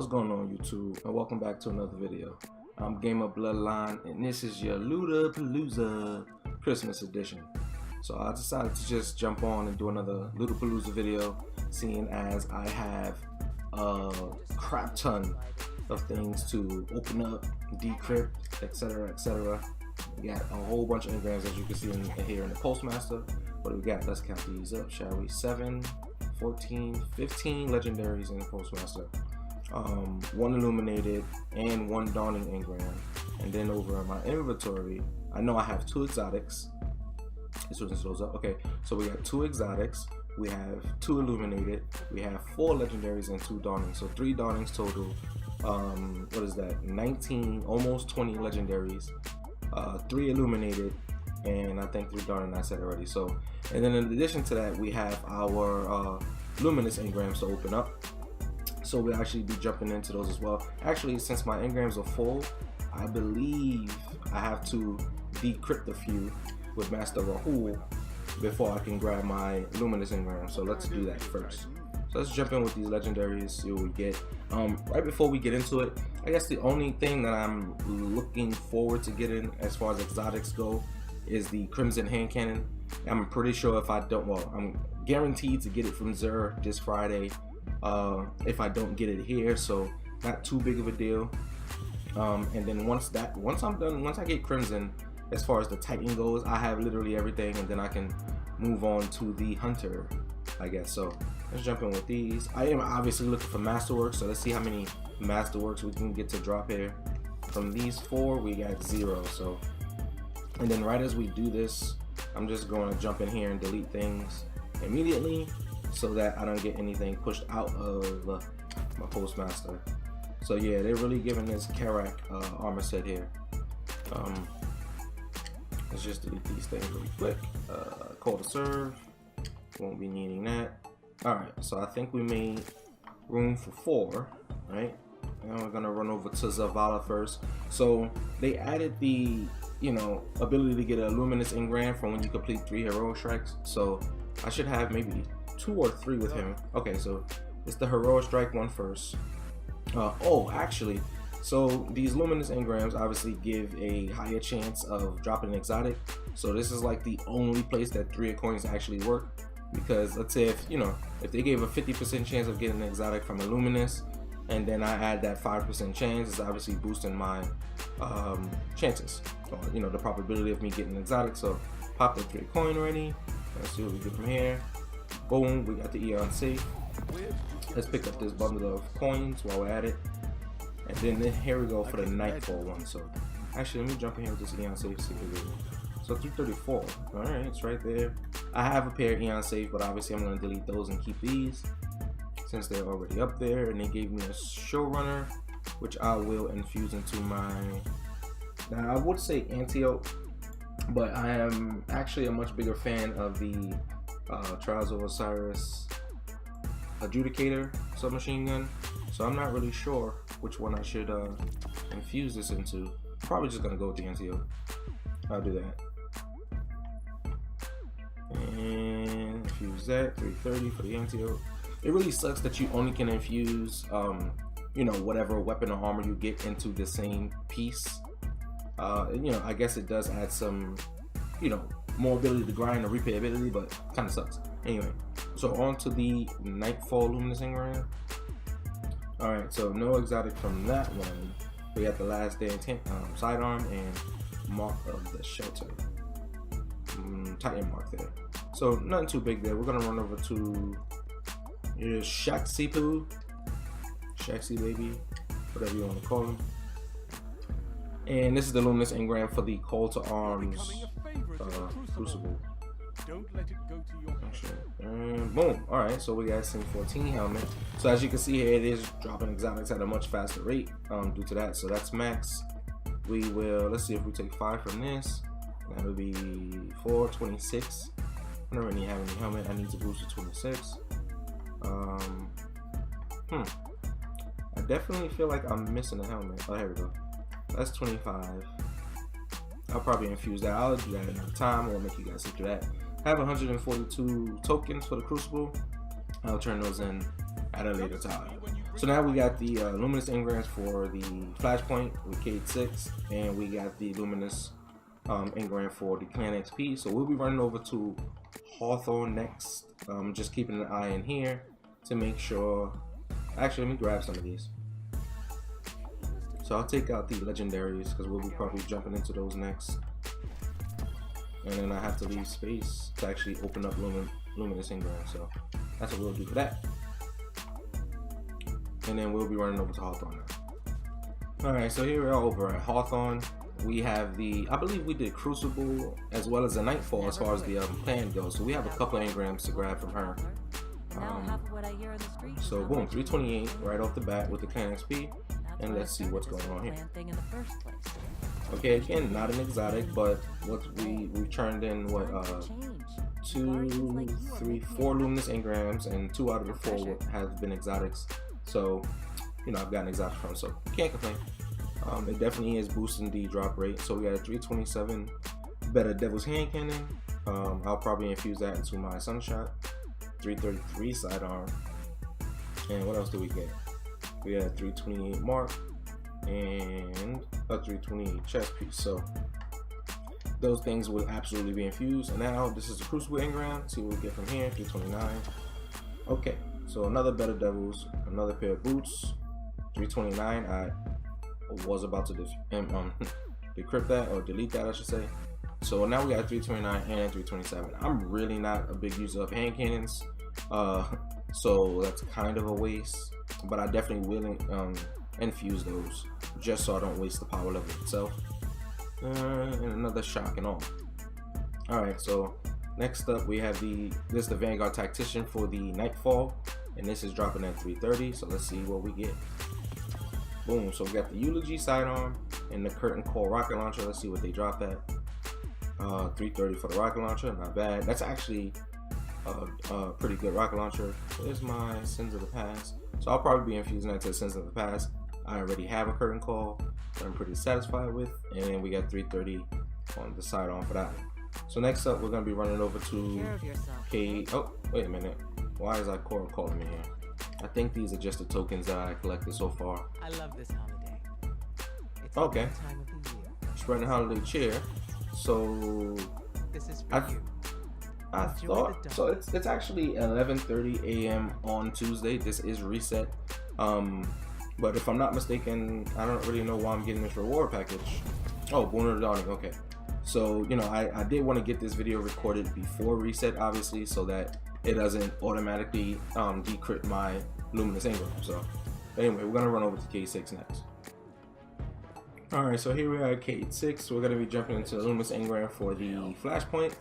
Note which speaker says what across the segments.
Speaker 1: What's going on, YouTube, and welcome back to another video. I'm Gamerbloodline, and this is your Loot-A-Palooza Christmas edition. So I decided to just jump on and do another Loot-A-Palooza video, seeing as I have a crap ton of things to open up, decrypt, etc, etc. We got a whole bunch of engrams, as you can see in here in the Postmaster. What do we got? Let's count these up, shall we? 7, 14, 15 legendaries in the Postmaster. 1 illuminated and 1 dawning engram. And then over in my inventory, I know I have 2 exotics. This one shows up. Okay, so we got 2 exotics, we have 2 illuminated, we have 4 legendaries and 2 dawnings. So 3 dawnings total. What is that? 19, almost 20 legendaries, 3 illuminated, and I think 3 dawning, I said already. So, and then in addition to that, we have our luminous engrams to open up. So we'll actually be jumping into those as well. Actually, since my engrams are full, I believe I have to decrypt a few with Master Rahul before I can grab my luminous engram. So let's do that first. So let's jump in with these legendaries, see what we get. Right before we get into it, I guess the only thing that I'm looking forward to getting as far as exotics go is the Crimson Hand Cannon. I'm pretty sure if I don't, well, I'm guaranteed to get it from Zer this Friday. If I don't get it here, so not too big of a deal. And then once I'm done, once I get Crimson, as far as the Titan goes, I have literally everything, and then I can move on to the Hunter, I guess. So let's jump in with these. I am obviously looking for Masterworks, so let's see how many Masterworks we can get to drop here. From these 4, we got 0. So, and then right as we do this, I'm just going to jump in here and delete things immediately, so that I don't get anything pushed out of my Postmaster. So yeah, they're really giving this Karak armor set here. Let's just delete these things really quick. Call to serve, won't be needing that. Alright, so I think we made room for 4, right? And we're gonna run over to Zavala first. So they added the, ability to get a luminous engram from when you complete 3 heroic strikes. So I should have maybe 2 or 3 with him. Okay, so it's the heroic strike one first. Oh, actually, so these luminous engrams obviously give a higher chance of dropping an exotic. So this is like the only place that 3 coins actually work, because let's say if they gave a 50% chance of getting an exotic from a luminous, and then I add that 5% chance, it's obviously boosting my chances, or the probability of me getting an exotic. So pop the 3 coin already. Let's see what we get from here. Boom, we got the Eon safe. Let's pick up this bundle of coins while we're at it. And then here we go for the Nightfall one. So actually, let me jump in here with this Eon safe. See what we get. So 334. Alright, it's right there. I have a pair of Eon safe, but obviously I'm going to delete those and keep these, since they're already up there. And they gave me a Showrunner, which I will infuse into my, now I would say Antelope, but I am actually a much bigger fan of the Trials of Osiris Adjudicator submachine gun, so I'm not really sure which one I should infuse this into. Probably just gonna go with the NCO. I'll do that. And infuse that, 330 for the NCO. It really sucks that you only can infuse whatever weapon or armor you get into the same piece. I guess it does add some more ability to grind or repayability, but kind of sucks. Anyway, so on to the Nightfall luminous engram. Alright, so no exotic from that one. We got the Last Day Intent sidearm and Mark of the Shelter. Titan mark there. So nothing too big there. We're gonna run over to Shaxi baby, whatever you want to call him. And this is the luminous engram for the Call to Arms Crucible.
Speaker 2: Don't let it go to your
Speaker 1: and boom. Alright, so we got Sim 14 helmet. So as you can see here, it is dropping exotics at a much faster rate due to that. So that's max. We will, let's see if we take 5 from this. That'll be 4, 26. I don't really have any helmet. I need to boost to 26. I definitely feel like I'm missing a helmet. Oh, here we go. That's 25. I'll probably infuse that. I'll do that another time, or make you guys see through that. I have 142 tokens for the Crucible. I'll turn those in at a later time. So now we got the luminous engrams for the flashpoint with Cade 6, and we got the luminous engram for the clan XP. So we'll be running over to Hawthorne next. Just keeping an eye in here to make sure. Actually, let me grab some of these. So I'll take out the legendaries because we'll be probably jumping into those next. And then I have to leave space to actually open up luminous engram. So that's what we'll do for that. And then we'll be running over to Hawthorne now. Alright, so here we are over at Hawthorne. We have the, I believe we did Crucible as well as the Nightfall as far as the plan goes. So we have a couple of engrams to grab from her. So boom, 328 right off the bat with the clan XP. And let's see what's going on here. Okay, again, not an exotic, but what we've turned in what 2, 3, 4 luminous engrams, and 2 out of the 4 have been exotics. So, you know, I've gotten exotics from, so can't complain. It definitely is boosting the drop rate. So we got a 327 better Devil's Hand Cannon. I'll probably infuse that into my Sunshot. 333 sidearm. And what else do we get? We had a 328 mark and a 328 chest piece. So those things will absolutely be infused. And now this is the Crucible engram. See what we get from here. 329. Okay, so another better Devils, another pair of boots. 329. I was about to decrypt that, or delete that I should say. So now we got 329 and 327. I'm really not a big user of hand cannons, so that's kind of a waste, but I definitely will infuse those just so I don't waste the power level itself. And another shock and all. Alright, so next up we have this is the Vanguard Tactician for the Nightfall, and this is dropping at 330, so let's see what we get. Boom, so we got the Eulogy sidearm and the Curtain Call rocket launcher. Let's see what they drop at. 330 for the rocket launcher, not bad. That's actually a pretty good rocket launcher. There's my Sins of the Past. So I'll probably be infusing that to Sins of the Past. I already have a Curtain Call that I'm pretty satisfied with. And then we got 330 on the sidearm for that one. So next up, we're going to be running over to Cade. Oh, wait a minute. Why is Ikora calling me here? I think these are just the tokens that I collected so far.
Speaker 3: I love this holiday. It's
Speaker 1: okay.
Speaker 3: the time of the year.
Speaker 1: Spreading holiday cheer. So
Speaker 3: this is for you.
Speaker 1: I thought so. It's actually 11:30 a.m. on Tuesday. This is reset. But if I'm not mistaken, I don't really know why I'm getting this reward package. Oh, Born of the Dawning. Okay. So you know, I did want to get this video recorded before reset, obviously, so that it doesn't automatically decrypt my luminous engram. So anyway, we're gonna run over to K6 next. Alright, so here we are at Cade 6. We're going to be jumping into the luminous engram for the flashpoint.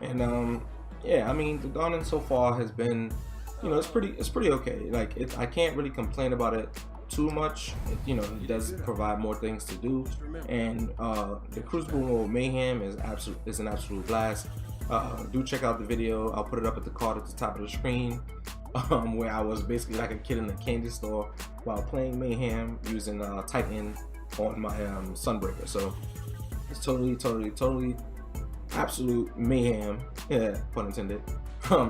Speaker 1: And yeah, I mean, the dawning so far has been, you know, it's pretty okay. Like, I can't really complain about it too much. You know, it does provide more things to do. And the Crucible mode Mayhem is an absolute blast. Do check out the video. I'll put it up at the card at the top of the screen, where I was basically like a kid in a candy store while playing Mayhem using Titan on my Sunbreaker. So it's totally absolute mayhem, yeah, pun intended,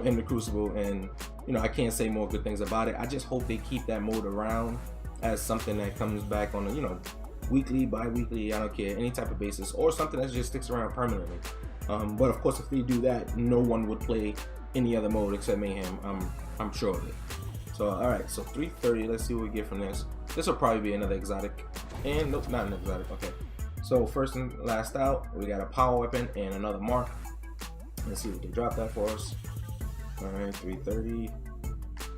Speaker 1: in the Crucible. And you know, I can't say more good things about it. I just hope they keep that mode around as something that comes back on a, you know, weekly, bi-weekly, I don't care, any type of basis, or something that just sticks around permanently. But of course, if they do that, no one would play any other mode except Mayhem. I'm sure of it. So alright, so 330, let's see what we get from this. This will probably be another exotic. And nope, not an exotic. Okay. So first and last out, we got a power weapon and another mark. Let's see what they drop that for us. Alright, 330.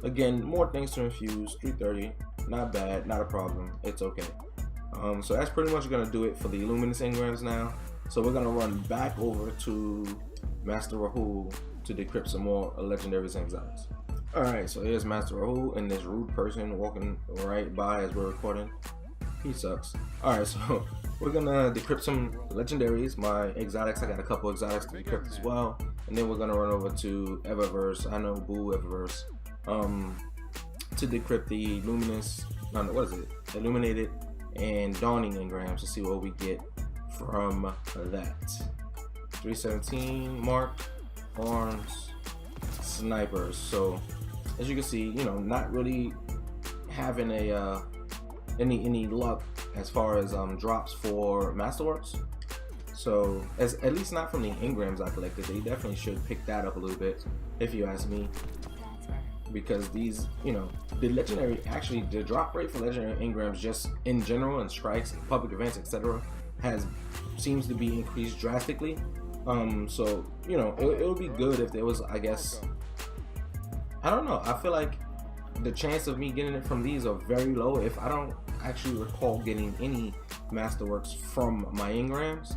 Speaker 1: Again, more things to infuse. 330. Not bad, not a problem. It's okay. So that's pretty much gonna do it for the luminous engrams now. So we're gonna run back over to Master Rahul to decrypt some more legendaries and exotics. Alright, so here's Master Rahul and this rude person walking right by as we're recording. He sucks. Alright, so we're gonna decrypt some legendaries, my exotics. I got a couple exotics to decrypt as well. And then we're gonna run over to Eververse. I know, boo Eververse. To decrypt the luminous, what is it? Illuminated and dawning engrams to see what we get from that. 317 mark, arms, snipers. So as you can see, you know, not really having a any luck as far as drops for Masterworks. So at least not from the Engrams I collected. They definitely should pick that up a little bit, if you ask me. Because these, you know, the legendary, actually the drop rate for legendary Engrams just in general and strikes and public events, etc., seems to be increased drastically. So you know, it would be good if there was, I guess, I don't know, I feel like the chance of me getting it from these are very low. If I don't actually recall getting any Masterworks from my Engrams,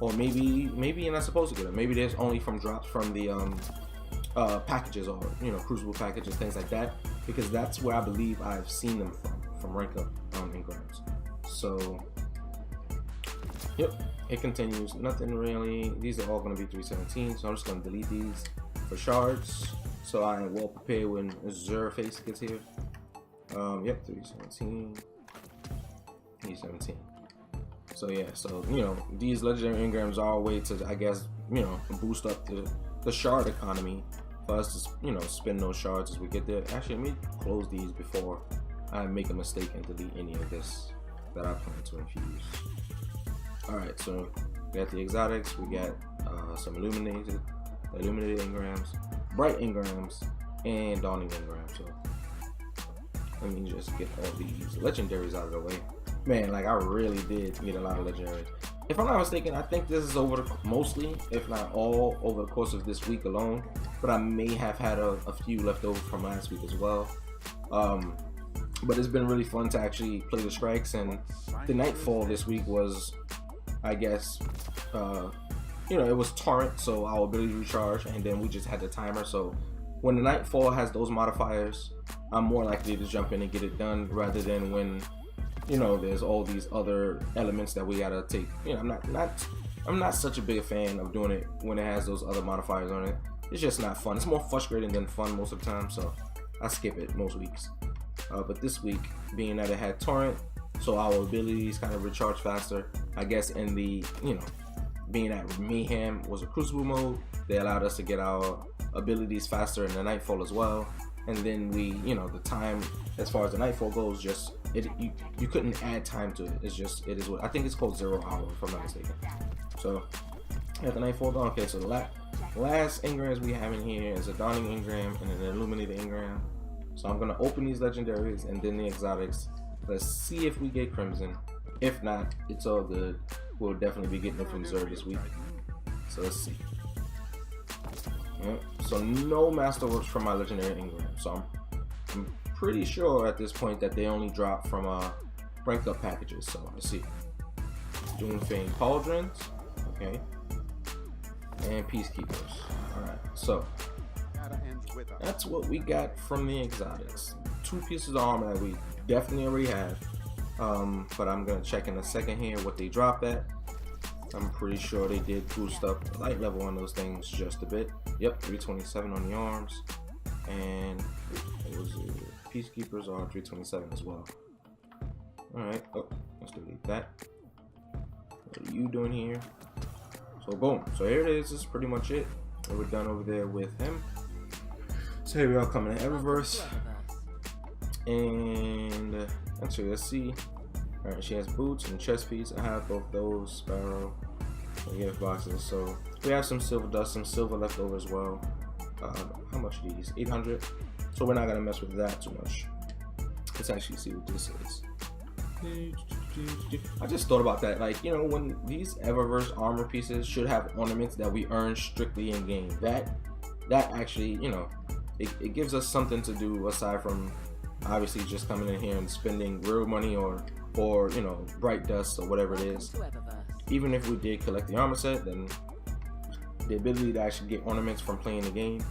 Speaker 1: or maybe you're not supposed to get it. Maybe there's only from drops from the packages, or you know, crucible packages, things like that, because that's where I believe I've seen them from rank up Engrams. So yep, it continues. Nothing really. These are all going to be 317, so I'm just going to delete these for shards, so I am well prepared when Zerface gets here. Yep, 317, 317. So yeah, so you know, these legendary Engrams are a way to, I guess, you know, boost up the shard economy for us to, you know, spend those shards as we get there. Actually, let me close these before I make a mistake and delete any of this that I plan to infuse. Alright, so we got the exotics, we got some illuminated Engrams, bright Engrams, and dawning Engrams. So let me just get all these legendaries out of the way. Man, like I really did get a lot of legendaries. If I'm not mistaken, I think this is mostly, if not all, over the course of this week alone. But I may have had a few left over from last week as well. But it's been really fun to actually play the strikes, and the nightfall this week was, I guess, you know, it was torrent, so our ability to recharge, and then we just had the timer. So when the nightfall has those modifiers, I'm more likely to jump in and get it done, rather than when, you know, there's all these other elements that we gotta take. You know, I'm not such a big fan of doing it when it has those other modifiers on it. It's just not fun. It's more frustrating than fun most of the time, so I skip it most weeks. But this week, being that it had torrent, so our abilities kind of recharge faster, I guess, in the, you know, being that Mayhem was a crucible mode, they allowed us to get our abilities faster in the nightfall as well. And then we, you know, the time as far as the nightfall goes, just you couldn't add time to it. It's just, it is what I think it's called 0 hour, if I'm not mistaken. So at the nightfall done. Okay, so the last Engrams we have in here is a dawning Engram and an illuminated Engram. So I'm gonna open these legendaries and then the exotics. Let's see if we get Crimson. If not, it's all good. We'll definitely be getting it from Zer this week. So let's see. Yep. So no Masterworks from my legendary Engram. So I'm pretty sure at this point that they only drop from ranked up packages. So let's see. Doomfang Pauldrons, okay, and Peacekeepers. All right, so that's what we got from the exotics. 2 pieces of armor that we definitely already have. But I'm gonna check in a second here what they dropped at. I'm pretty sure they did boost up the light level on those things just a bit. Yep, 327 on the arms, and it was Peacekeepers are 327 as well. All right, oh, let's delete that. What are you doing here? So boom, so here it is. This is pretty much it. We're done over there with him. So here we are coming to Eververse, and actually let's see. All right, she has boots and chest piece. I have both those. Sparrow and gift boxes. So we have some silver dust, some silver left over as well. How much are these? 800. So we're not gonna mess with that too much. Let's actually see what this is. I just thought about that, like, you know, when these Eververse armor pieces should have ornaments that we earn strictly in game. That actually, you know, it gives us something to do aside from obviously just coming in here and spending real money or you know, bright dust or whatever it is. Even if we did collect the armor set, then the ability to actually get ornaments from playing the game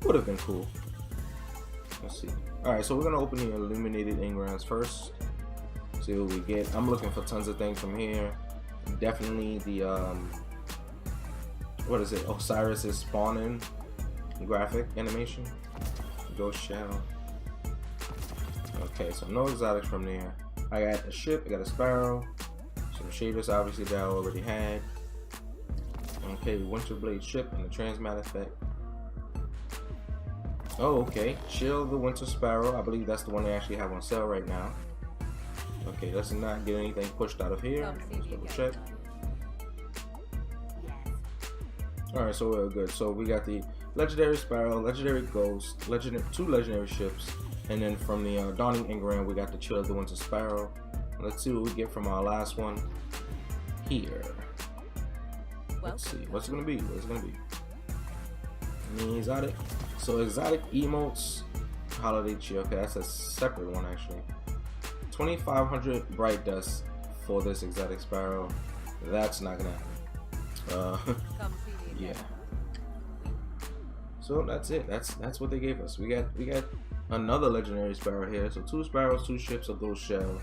Speaker 1: would have been cool. Let's see. All right, so we're gonna open the illuminated Engrams first. See what we get. I'm looking for tons of things from here. Definitely the what is it? Osiris's spawning graphic animation. Ghost shell. Okay, so no exotics from there. I got a ship, I got a sparrow, some shaders obviously that I already had. Okay, Winterblade ship and the transmat effect. Oh, okay. Chill the Winter Sparrow. I believe that's the one they actually have on sale right now. Okay, let's not get anything pushed out of here. Let's double check. Alright, so we're good. So we got the Legendary Sparrow, Legendary Ghost, two Legendary Ships, and then from the Dawning Engram, we got the Chill the Winter Sparrow. Let's see what we get from our last one here. Let's see. What's it gonna be? What's it gonna be? Any exotic? So exotic emotes, holiday cheer. Okay, that's a separate one actually. 2,500 bright dust for this exotic sparrow. That's not gonna happen. Yeah. So that's it. That's what they gave us. We got another legendary sparrow here. So 2 sparrows, 2 ships of those shell,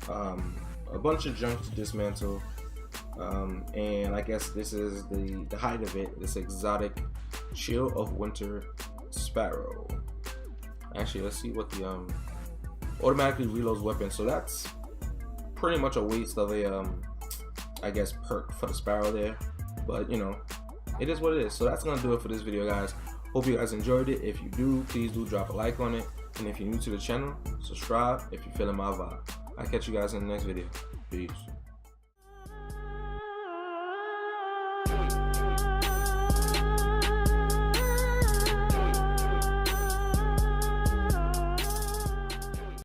Speaker 1: a bunch of junk to dismantle, and I guess this is the height of it. This exotic Chill of Winter Sparrow. Actually, let's see what the automatically reloads weapons. So that's pretty much a waste of a I guess perk for the sparrow there, but you know, it is what it is. So that's gonna do it for this video, guys. Hope you guys enjoyed it. If you do, please do drop a like on it, and if you're new to the channel, subscribe if you're feeling my vibe. I'll catch you guys in the next video. Peace.